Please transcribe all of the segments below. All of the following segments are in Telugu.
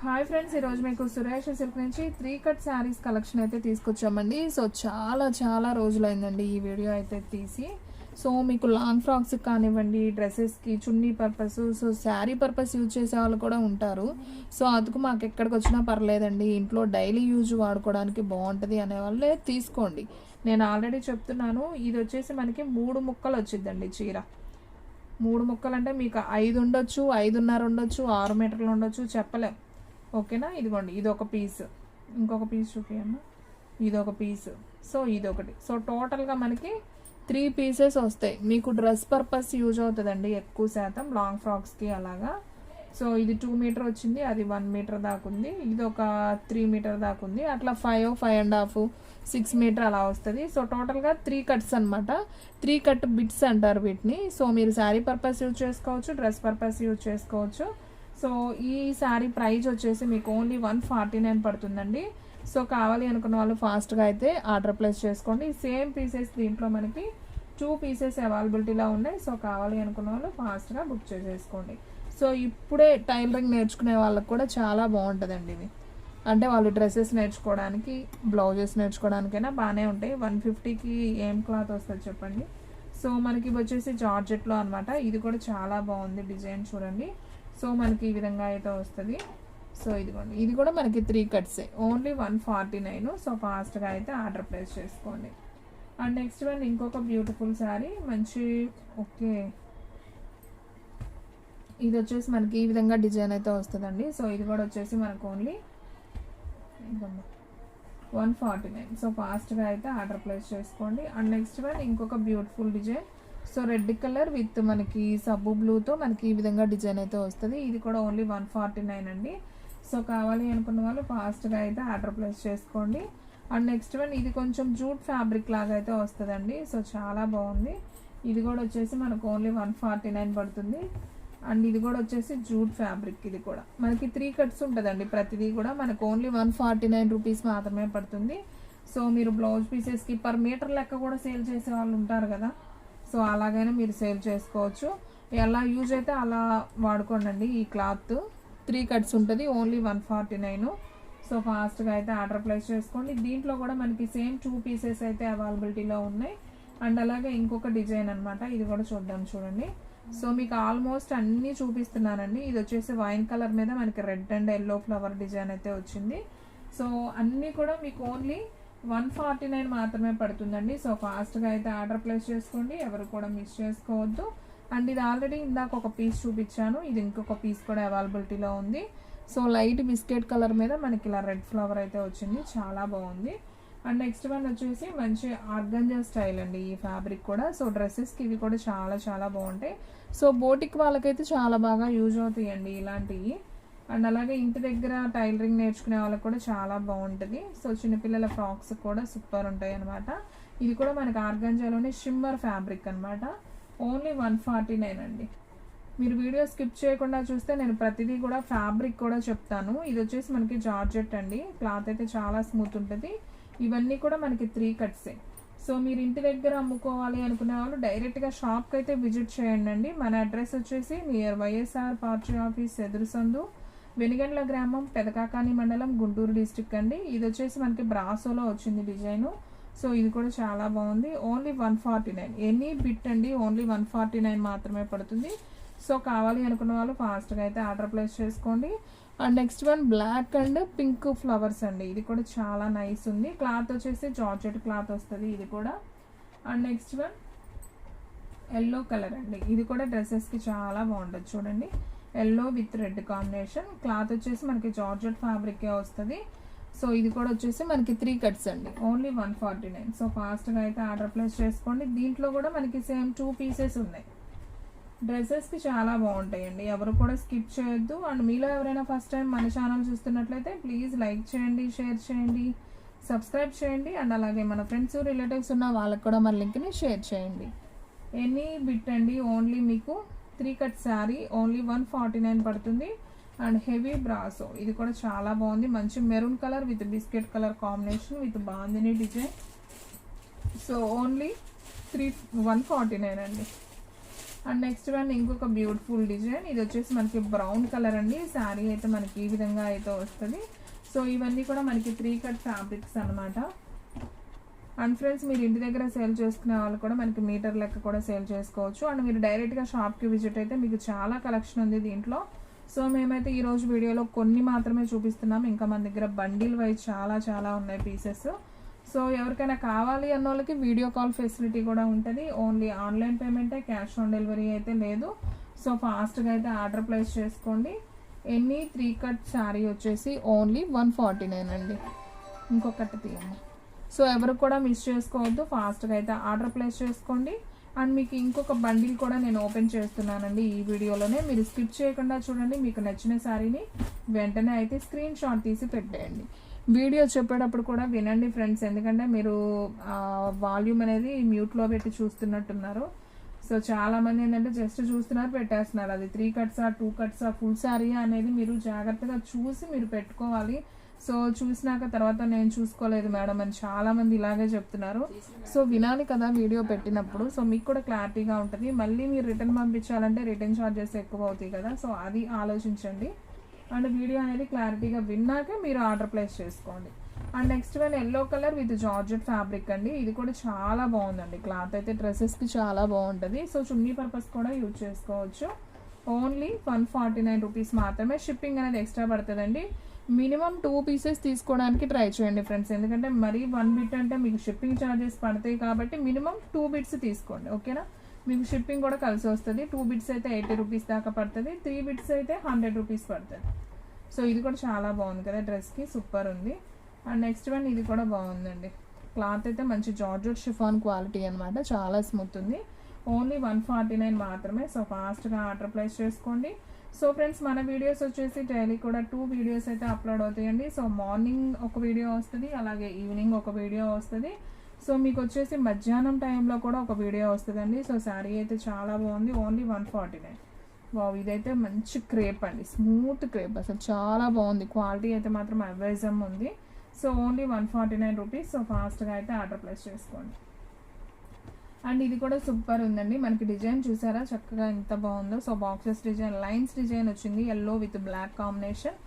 హాయ్ ఫ్రెండ్స్, ఈరోజు మీకు సురేష్ సిల్క్ నుంచి 3 కట్ శారీస్ కలెక్షన్ అయితే తీసుకొచ్చామండి. సో చాలా రోజులైందండి ఈ వీడియో అయితే తీసి. సో మీకు లాంగ్ ఫ్రాక్స్ కానివ్వండి, డ్రెస్సెస్కి చున్నీ purpose, so sari purpose use చేసే వాళ్ళు కూడా ఉంటారు. సో అందుకు మాకు ఎక్కడికి వచ్చినా పర్లేదండి, ఇంట్లో డైలీ యూజ్ వాడుకోవడానికి బాగుంటుంది అనే వాళ్ళే తీసుకోండి. నేను ఆల్రెడీ చెప్తున్నాను, ఇది వచ్చేసి మనకి 3 ముక్కలు వచ్చిందండి చీర. 3 ముక్కలు అంటే మీకు 5 ఉండొచ్చు, 5.5 ఉండొచ్చు, 6 మీటర్లు ఉండొచ్చు, చెప్పలేం. ఓకేనా. ఇదిగోండి, ఇది ఒక పీస్, ఇంకొక పీస్ చూపియమ్మా, ఇది ఒక పీస్, సో ఇదొకటి. సో టోటల్గా మనకి 3 పీసెస్ వస్తాయి. మీకు డ్రెస్ పర్పస్ యూజ్ అవుతుందండి ఎక్కువ శాతం, లాంగ్ ఫ్రాక్స్కి అలాగా. సో ఇది 2 మీటర్ వచ్చింది, అది 1 మీటర్ దాకా ఉంది, ఇది ఒక 3 మీటర్ దాకా ఉంది, అట్లా 5, 5.5, 6 మీటర్ అలా వస్తుంది. సో టోటల్గా 3 కట్స్ అనమాట. 3 కట్ బిట్స్ అంటారు వీటిని. సో మీరు శారీ పర్పస్ యూజ్ చేసుకోవచ్చు, డ్రెస్ పర్పస్ యూజ్ చేసుకోవచ్చు. సో ఈ శారీ ప్రైస్ వచ్చేసి మీకు ఓన్లీ 149 పడుతుందండి. సో కావాలి అనుకున్న వాళ్ళు ఫాస్ట్గా అయితే ఆర్డర్ ప్లేస్ చేసుకోండి. సేమ్ పీసెస్ దీంట్లో మనకి 2 పీసెస్ అవైలబిలిటీలో ఉన్నాయి. సో కావాలి అనుకున్న వాళ్ళు ఫాస్ట్గా బుక్ చేసేసుకోండి. సో ఇప్పుడే టైలరింగ్ నేర్చుకునే వాళ్ళకి కూడా చాలా బాగుంటుందండి ఇవి. అంటే వాళ్ళు డ్రెస్సెస్ నేర్చుకోవడానికి, బ్లౌజెస్ నేర్చుకోవడానికైనా బాగానే ఉంటాయి. 150కి ఏం క్లాత్ వస్తుంది చెప్పండి. సో మనకి వచ్చేసి జార్జెట్లో అనమాట. ఇది కూడా చాలా బాగుంది డిజైన్, చూడండి. సో మనకి ఈ విధంగా అయితే వస్తుంది. సో ఇదిగోండి, ఇది కూడా మనకి 3 కట్సే, ఓన్లీ 149. సో ఫాస్ట్గా అయితే ఆర్డర్ ప్లేస్ చేసుకోండి. అండ్ నెక్స్ట్ వన్ ఇంకొక బ్యూటిఫుల్ శారీ, మంచి ఓకే, ఇది వచ్చేసి మనకి ఈ విధంగా డిజైన్ అయితే వస్తుందండి. సో ఇది కూడా వచ్చేసి మనకు ఓన్లీ 149. సో ఫాస్ట్గా అయితే ఆర్డర్ ప్లేస్ చేసుకోండి. అండ్ నెక్స్ట్ వన్ ఇంకొక beautiful design. So red colour with మనకి సబ్బు బ్లూతో మనకి ఈ విధంగా డిజైన్ అయితే వస్తుంది. ఇది కూడా ఓన్లీ 149 అండి. సో కావాలి అనుకున్న వాళ్ళు ఫాస్ట్గా అయితే ఆర్డర్ ప్లేస్ చేసుకోండి. అండ్ నెక్స్ట్ వన్ ఇది కొంచెం జూట్ ఫ్యాబ్రిక్ లాగా అయితే వస్తుందండి. సో చాలా బాగుంది. ఇది కూడా వచ్చేసి మనకు ఓన్లీ 149 పడుతుంది. అండ్ ఇది కూడా వచ్చేసి జూట్ ఫ్యాబ్రిక్. ఇది కూడా మనకి 3 కట్స్ ఉంటుందండి. ప్రతిదీ కూడా మనకు ఓన్లీ 149 రూపీస్ మాత్రమే పడుతుంది. సో మీరు బ్లౌజ్ పీసెస్కి పర్ మీటర్ లెక్క కూడా సేల్ చేసే వాళ్ళు ఉంటారు కదా. సో అలాగైనా మీరు సేల్ చేసుకోవచ్చు. ఎలా యూజ్ అయితే అలా వాడుకోండి. ఈ క్లాత్ 3 కట్స్ ఉంటుంది, ఓన్లీ 149. సో ఫాస్ట్గా అయితే ఆర్డర్ ప్లేస్ చేసుకోండి. దీంట్లో కూడా మనకి సేమ్ 2 పీసెస్ అయితే అవైలబిలిటీలో ఉన్నాయి. అండ్ అలాగే ఇంకొక డిజైన్ అనమాట, ఇది కూడా చూద్దాం, చూడండి. సో మీకు ఆల్మోస్ట్ అన్నీ చూపిస్తున్నానండి. ఇది వచ్చేసి వైన్ కలర్ మీద మనకి red and yellow flower design అయితే వచ్చింది. సో అన్నీ కూడా మీకు ఓన్లీ 149 మాత్రమే పడుతుందండి. సో ఫాస్ట్గా అయితే ఆర్డర్ ప్లేస్ చేసుకోండి, ఎవరు కూడా మిస్ చేసుకోవద్దు. అండ్ ఇది ఆల్రెడీ ఇందాక ఒక పీస్ చూపించాను, ఇది ఇంకొక పీస్ కూడా అవైలబిలిటీలో ఉంది. సో లైట్ బిస్కెట్ కలర్ మీద మనకి ఇలా రెడ్ ఫ్లవర్ అయితే వచ్చింది, చాలా బాగుంది. అండ్ నెక్స్ట్ వన్ వచ్చేసి మంచి ఆర్గంజా స్టైల్ అండి ఈ ఫ్యాబ్రిక్ కూడా. సో డ్రెస్సెస్కి ఇవి కూడా చాలా బాగుంటాయి. సో బోటిక్ వాళ్ళకైతే చాలా బాగా యూజ్ అవుతాయండి ఇలాంటివి. అండ్ అలాగే ఇంటి దగ్గర టైలరింగ్ నేర్చుకునే వాళ్ళకి కూడా చాలా బాగుంటుంది. సో చిన్నపిల్లల ఫ్రాక్స్ కూడా సూపర్ ఉంటాయి అనమాట. ఇది కూడా మనకి ఆర్గంజాలోనే షిమ్మర్ ఫ్యాబ్రిక్ అనమాట, ఓన్లీ 149 అండి. మీరు వీడియో స్కిప్ చేయకుండా చూస్తే నేను ప్రతిదీ కూడా ఫ్యాబ్రిక్ కూడా చెప్తాను. ఇది వచ్చేసి మనకి జార్జెట్ అండి, క్లాత్ అయితే చాలా స్మూత్ ఉంటుంది. ఇవన్నీ కూడా మనకి 3 కట్సే. సో మీరు ఇంటి దగ్గర అమ్ముకోవాలి అనుకునే వాళ్ళు డైరెక్ట్గా షాప్కి అయితే విజిట్ చేయండి అండి. మన అడ్రస్ వచ్చేసి నియర్ వైఎస్ఆర్ పార్టీ ఆఫీస్ ఎదురు సందు, వెనిగండ్ల గ్రామం, పెదకాకాని మండలం, గుంటూరు డిస్ట్రిక్ట్ అండి. ఇది వచ్చేసి మనకి బ్రాసోలో వచ్చింది డిజైను. సో ఇది కూడా చాలా బాగుంది, ఓన్లీ 149. ఎనీ బిట్ అండి, ఓన్లీ 149 మాత్రమే పడుతుంది. సో కావాలి అనుకున్న వాళ్ళు ఫాస్ట్గా అయితే ఆర్డర్ ప్లేస్ చేసుకోండి. And next one black and pink flowers అండి. ఇది కూడా చాలా నైస్ ఉంది. క్లాత్ వచ్చేసి జార్జెట్ క్లాత్ వస్తుంది ఇది కూడా. And next one yellow colour అండి. ఇది కూడా డ్రెస్సెస్కి చాలా బాగుంటుంది, చూడండి. Yellow with red combination. Cloth వచ్చేసి మనకి జార్జెట్ ఫ్యాబ్రికే వస్తుంది. సో ఇది కూడా వచ్చేసి మనకి 3 కట్స్ అండి, ఓన్లీ 149. సో ఫాస్ట్గా అయితే ఆర్డర్ ప్లేస్ చేసుకోండి. దీంట్లో కూడా మనకి సేమ్ 2 పీసెస్ ఉన్నాయి. డ్రెస్సెస్కి చాలా బాగుంటాయండి, ఎవరు కూడా స్కిప్ చేయొద్దు. అండ్ మీలో ఎవరైనా ఫస్ట్ టైం మన ఛానల్ చూస్తున్నట్లయితే ప్లీజ్ లైక్ చేయండి, షేర్ చేయండి, సబ్స్క్రైబ్ చేయండి. అండ్ అలాగే మన ఫ్రెండ్స్, రిలేటివ్స్ ఉన్న వాళ్ళకి కూడా మన లింక్ని షేర్ చేయండి. ఎనీ బిట్ అండి, ఓన్లీ మీకు 3 కట్ శారీ, ఓన్లీ 149 పడుతుంది. అండ్ హెవీ బ్రాసో, ఇది కూడా చాలా బాగుంది. మంచి maroon colour with biscuit colour combination with bandhani design. So only 149 అండి. అండ్ నెక్స్ట్ వన్ ఇంకొక బ్యూటిఫుల్ డిజైన్. ఇది వచ్చేసి మనకి బ్రౌన్ కలర్ అండి. శారీ అయితే మనకి ఈ విధంగా అయితే వస్తుంది. సో ఇవన్నీ కూడా మనకి 3 కట్ ఫ్యాబ్రిక్స్ అనమాట. అండ్ ఫ్రెండ్స్, మీరు ఇంటి దగ్గర సేల్ చేసుకునే వాళ్ళు కూడా మనకి మీటర్ లెక్క కూడా సేల్ చేసుకోవచ్చు. అండ్ మీరు డైరెక్ట్గా షాప్కి విజిట్ అయితే మీకు చాలా కలెక్షన్ ఉంది దీంట్లో. సో మేమైతే ఈరోజు వీడియోలో కొన్ని మాత్రమే చూపిస్తున్నాం. ఇంకా మన దగ్గర బండిల్ వైజ్ చాలా ఉన్నాయి పీసెస్. సో ఎవరికైనా కావాలి అన్న వాళ్ళకి వీడియో కాల్ ఫెసిలిటీ కూడా ఉంటుంది. ఓన్లీ ఆన్లైన్ పేమెంటే, క్యాష్ ఆన్ డెలివరీ అయితే లేదు. సో ఫాస్ట్గా అయితే ఆర్డర్ ప్లేస్ చేసుకోండి. ఎన్ని 3 కట్ శారీ వచ్చేసి ఓన్లీ 149 అండి. ఇంకొకటి తీయండి. సో ఎవరు కూడా మిస్ చేసుకోవద్దు, ఫాస్ట్గా అయితే ఆర్డర్ ప్లేస్ చేసుకోండి. అండ్ మీకు ఇంకొక బండిల్ కూడా నేను ఓపెన్ చేస్తున్నానండి ఈ వీడియోలోనే. మీరు స్కిప్ చేయకుండా చూడండి. మీకు నచ్చిన శారీని వెంటనే అయితే స్క్రీన్ షాట్ తీసి పెట్టేయండి. వీడియో చెప్పేటప్పుడు కూడా వినండి ఫ్రెండ్స్, ఎందుకంటే మీరు వాల్యూమ్ అనేది మ్యూట్లో పెట్టి చూస్తున్నట్టున్నారు. సో చాలామంది ఏంటంటే జస్ట్ చూస్తున్నారు, పెట్టేస్తున్నారు. అది 3 కట్సా 2 కట్సా ఫుల్ శారీ అనేది మీరు జాగ్రత్తగా చూసి మీరు పెట్టుకోవాలి. సో చూసినాక తర్వాత నేను చూసుకోలేదు మేడం అని చాలామంది ఇలాగే చెప్తున్నారు. సో వినాలి కదా వీడియో పెట్టినప్పుడు. సో మీకు కూడా క్లారిటీగా ఉంటుంది. మళ్ళీ మీరు రిటర్న్ పంపించాలంటే రిటర్న్ ఛార్జెస్ ఎక్కువ అవుతాయి కదా. సో అది ఆలోచించండి. అండ్ వీడియో అనేది క్లారిటీగా విన్నాకే మీరు ఆర్డర్ ప్లేస్ చేసుకోండి. And next one yellow colour with georgette fabric అండి. ఇది కూడా చాలా బాగుందండి. క్లాత్ అయితే డ్రెస్సెస్కి చాలా బాగుంటుంది. సో చున్నీ పర్పస్ కూడా యూజ్ చేసుకోవచ్చు. ఓన్లీ 149 రూపీస్ మాత్రమే. షిప్పింగ్ అనేది ఎక్స్ట్రా పడుతుందండి. మినిమం 2 పీసెస్ తీసుకోవడానికి ట్రై చేయండి ఫ్రెండ్స్, ఎందుకంటే మరీ 1 బిట్ అంటే మీకు షిప్పింగ్ ఛార్జెస్ పడతాయి కాబట్టి మినిమం 2 బిట్స్ తీసుకోండి. ఓకేనా, మీకు షిప్పింగ్ కూడా కలిసి వస్తుంది. 2 బిట్స్ అయితే 80 రూపీస్ దాకా పడుతుంది. 3 బిట్స్ అయితే 100 రూపీస్ పడుతుంది. సో ఇది కూడా చాలా బాగుంది కదా, డ్రెస్కి సూపర్ ఉంది. అండ్ నెక్స్ట్ వన్ ఇది కూడా బాగుందండి. క్లాత్ అయితే మంచి జార్జెట్ షిఫాన్ క్వాలిటీ అనమాట, చాలా స్మూత్ ఉంది. ఓన్లీ 149 మాత్రమే. సో ఫాస్ట్గా ఆర్డర్ ప్లేస్ చేసుకోండి. సో ఫ్రెండ్స్, మన వీడియోస్ వచ్చేసి డైలీ కూడా 2 వీడియోస్ అయితే అప్లోడ్ అవుతాయండి. సో మార్నింగ్ ఒక వీడియో వస్తుంది, అలాగే ఈవినింగ్ ఒక వీడియో వస్తుంది. సో మీకు వచ్చేసి మధ్యాహ్నం టైంలో కూడా ఒక వీడియో వస్తుందండి. సో శారీ అయితే చాలా బాగుంది. ఓన్లీ 149. వావ్, ఇదైతే మంచి క్రేప్ అండి, స్మూత్ క్రేప్, అసలు చాలా బాగుంది. క్వాలిటీ అయితే మాత్రం అవేజం ఉంది. So only 149 rupees. సో ఫాస్ట్గా అయితే ఆర్డర్ ప్లేస్ చేసుకోండి. అండ్ ఇది కూడా సూపర్ ఉందండి. మనకి డిజైన్ చూసారా చక్కగా ఎంత బాగుందో. So boxes design, lines design వచ్చింది, yellow with black combination.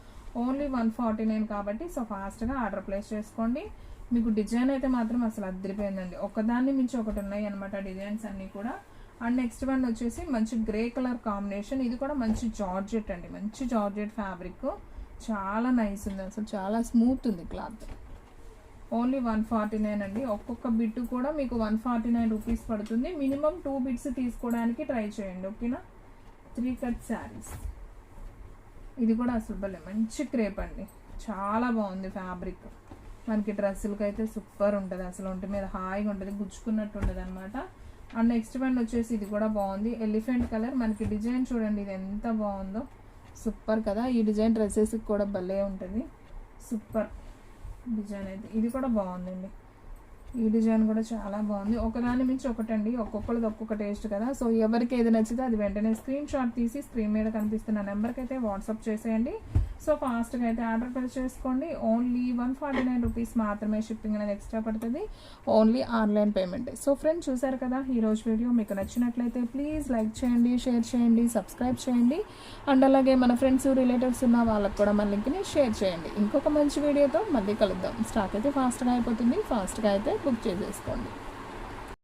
Only 149 కాబట్టి సో ఫాస్ట్గా ఆర్డర్ ప్లేస్ చేసుకోండి. మీకు డిజైన్ అయితే మాత్రం అసలు అద్దరిపోయిందండి. ఒకదాన్ని మించి ఒకటి ఉన్నాయి అనమాట డిజైన్స్ అన్నీ కూడా. అండ్ నెక్స్ట్ వన్ వచ్చేసి మంచి గ్రే కలర్ కాంబినేషన్. ఇది కూడా మంచి జార్జెట్ అండి, మంచి జార్జెట్ ఫ్యాబ్రిక్, చాలా నైస్ ఉంది, అసలు చాలా స్మూత్ ఉంది క్లాత్. ఓన్లీ 149 అండి. ఒక్కొక్క బిట్ కూడా మీకు 149 రూపీస్ పడుతుంది. మినిమం 2 బిట్స్ తీసుకోవడానికి ట్రై చేయండి. ఓకేనా, 3 కట్ శారీస్. ఇది కూడా అసలు భలే మంచి క్రేప్ అండి, చాలా బాగుంది ఫ్యాబ్రిక్. మనకి డ్రెస్సులకి అయితే సూపర్ ఉంటుంది, అసలు ఒంటి మీద హాయిగా ఉంటుంది, గుచ్చుకున్నట్టు ఉంటుంది అనమాట. అండ్ నెక్స్ట్ వన్ వచ్చేసి ఇది కూడా బాగుంది, ఎలిఫెంట్ కలర్. మనకి డిజైన్ చూడండి, ఇది ఎంత బాగుందో, సూపర్ కదా. ఈ డిజైన్ డ్రెస్సెస్కి కూడా భలే ఉంటుంది, సూపర్ డిజైన్ అయితే. ఇది కూడా బాగుందండి, ఈ డిజైన్ కూడా చాలా బాగుంది. ఒకదాని మించి ఒకటండి, ఒక్కొక్కరిది ఒక్కొక్క టేస్ట్ కదా. సో ఎవరికి ఏది నచ్చితే అది వెంటనే స్క్రీన్ షాట్ తీసి స్క్రీన్ మీద కనిపిస్తున్న నెంబర్కి అయితే వాట్సాప్ చేసేయండి. సో ఫాస్ట్గా అయితే ఆర్డర్ ప్లేస్ చేసుకోండి. ఓన్లీ 149 రూపీస్ మాత్రమే. షిప్పింగ్ అనేది ఎక్స్ట్రా పడుతుంది. Only online payment. So friends, చూసారు కదా ఈరోజు వీడియో. మీకు నచ్చినట్లయితే ప్లీజ్ లైక్ చేయండి, షేర్ చేయండి, సబ్స్క్రైబ్ చేయండి. అండ్ అలాగే మన ఫ్రెండ్స్ రిలేటివ్స్ ఉన్న వాళ్ళకి కూడా మన లింక్ని షేర్ చేయండి. ఇంకొక మంచి వీడియోతో మళ్ళీ కలుద్దాం. స్టాక్ అయితే ఫాస్ట్గా అయిపోతుంది, ఫాస్ట్గా అయితే బుక్ చేసేసుకోండి.